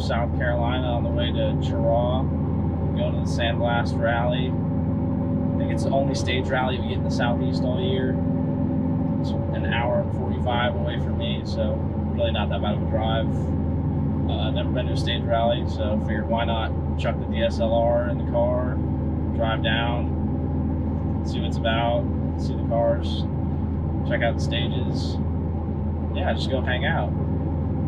South Carolina on the way to Chiraw, going to the Sandblast Rally. I think it's the only stage rally we get in the Southeast all year. It's an hour and 45 away from me, so really not that bad of a drive. Never been to a stage rally, so figured why not chuck the DSLR in the car, drive down, see what it's about, see the cars, check out the stages. Yeah, just go hang out.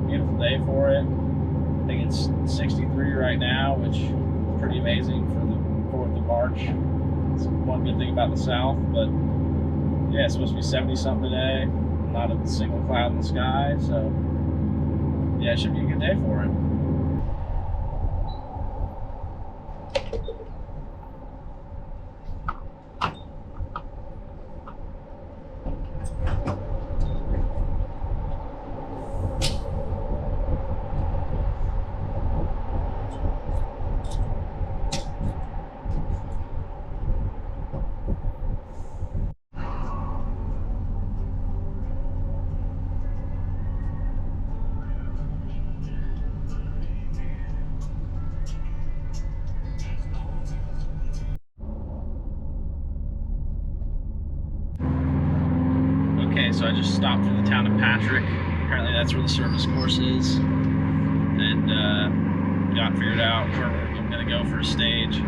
Beautiful day for it. I think it's 63 right now, which is pretty amazing for the 4th of March. It's one good thing about the South, but yeah, it's supposed to be 70 something today. Not a single cloud in the sky, so yeah, it should be a good day for it. Okay, so I just stopped through the town of Patrick. Apparently that's where the service course is. And got figured out where I'm gonna go for a stage.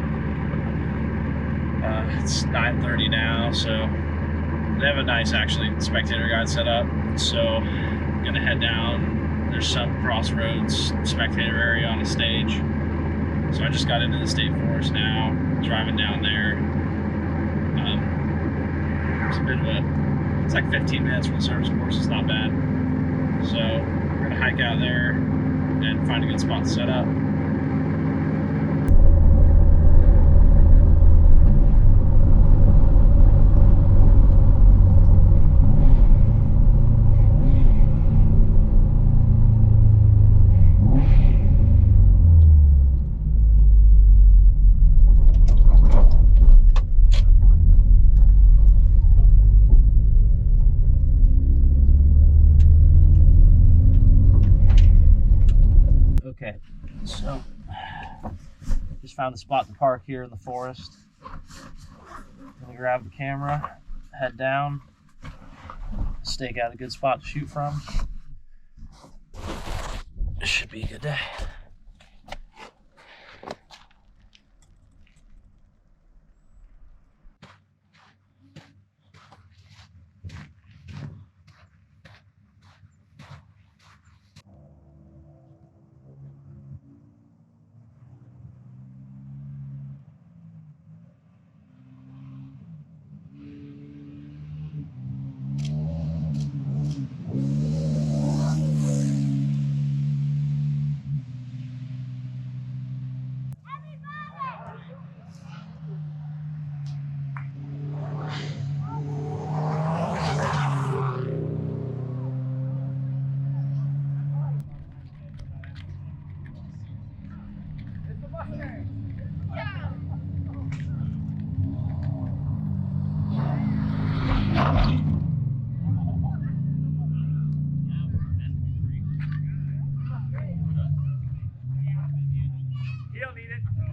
It's 9:30 now, so they have a nice, actually, spectator guide set up. So I'm gonna head down. There's some crossroads spectator area on a stage. So I just got into the State Forest now, driving down there. It's a bit of it's like 15 minutes from the service course, it's not bad. So we're gonna hike out there and find a good spot to set up. Okay, so just found a spot to park here in the forest. I'm gonna grab the camera, head down, stake out a good spot to shoot from. This should be a good day.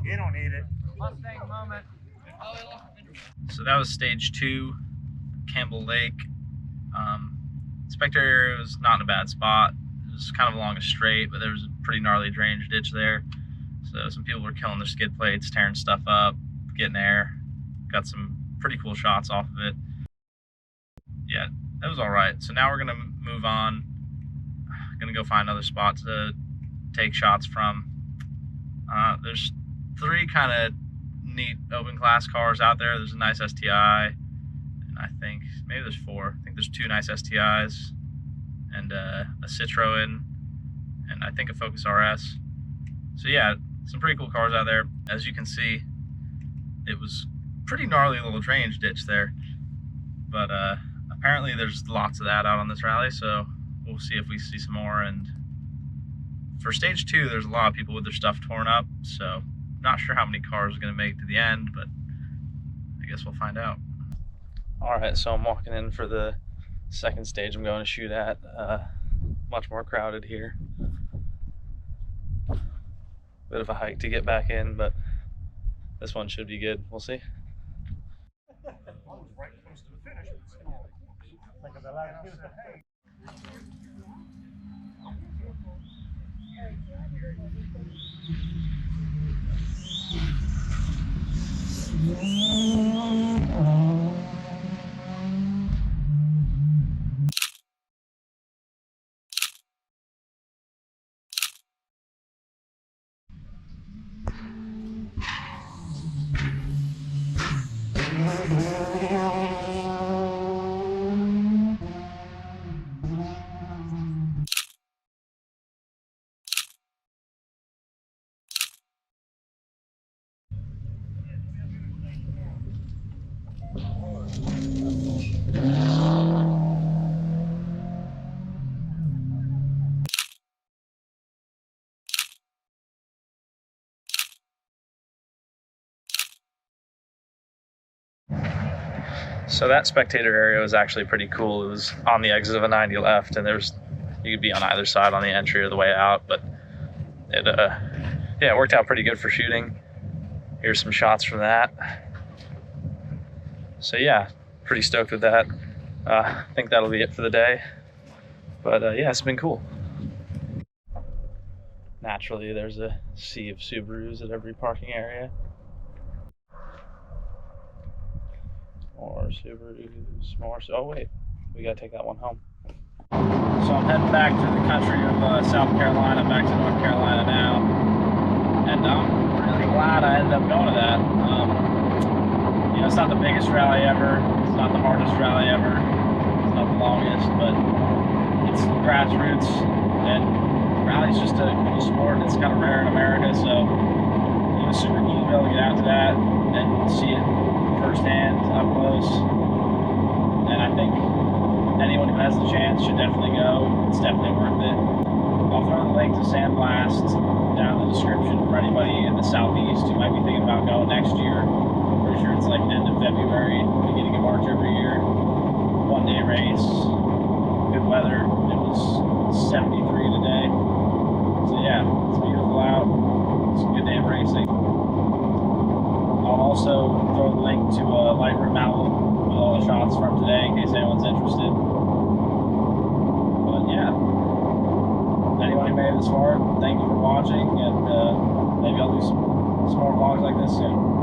You don't need it. Mustang moment. So that was stage 2, Campbell Lake. Spectator area was not in a bad spot. It was kind of along a straight, but there was a pretty gnarly drainage ditch there. So some people were killing their skid plates, tearing stuff up, getting air. Got some pretty cool shots off of it. Yeah, that was all right. So now we're gonna move on. Gonna go find another spot to take shots from. There's 3 kind of neat open class cars out there. There's a nice STI, and I think maybe there's 4. I think there's 2 nice STIs and a Citroen, and I think a Focus RS. So yeah, some pretty cool cars out there. As you can see, it was pretty gnarly little drainage ditch there, but apparently there's lots of that out on this rally, so we'll see if we see some more. And for stage 2, there's a lot of people with their stuff torn up, so not sure how many cars are going to make it to the end, but I guess we'll find out. All right, so I'm walking in for the second stage I'm going to shoot at. Much more crowded here. Bit of a hike to get back in, but this one should be good. We'll see. So that spectator area was actually pretty cool. It was on the exit of a 90 left, and you could be on either side on the entry or the way out, but it worked out pretty good for shooting. Here's some shots from that. So yeah, pretty stoked with that. I think that'll be it for the day. But yeah, it's been cool. Naturally, there's a sea of Subarus at every parking area. More Subarus, more. Oh wait, we gotta take that one home. So I'm heading back to the country of South Carolina, back to North Carolina now, and I'm really glad I ended up going to that. You know, it's not the biggest rally ever, it's not the hardest rally ever, it's not the longest, but it's grassroots, and rally's just a cool sport. It's kind of rare in America, so it was super cool to be able to get out to that and see it firsthand, up close. And I think anyone who has the chance should definitely go. It's definitely worth it. I'll throw the link to Sandblast down in the description for anybody in the southeast who might be thinking about going next year. I'm pretty sure it's like end of February, beginning of March every year. One-day race, good weather. It was 73 today. So yeah, it's beautiful out. It's a good day of racing. I'll also throw the link to a Lightroom album with all the shots from today in case anyone's interested. But yeah, anyone who made it this far, thank you for watching, and maybe I'll do some more vlogs like this soon.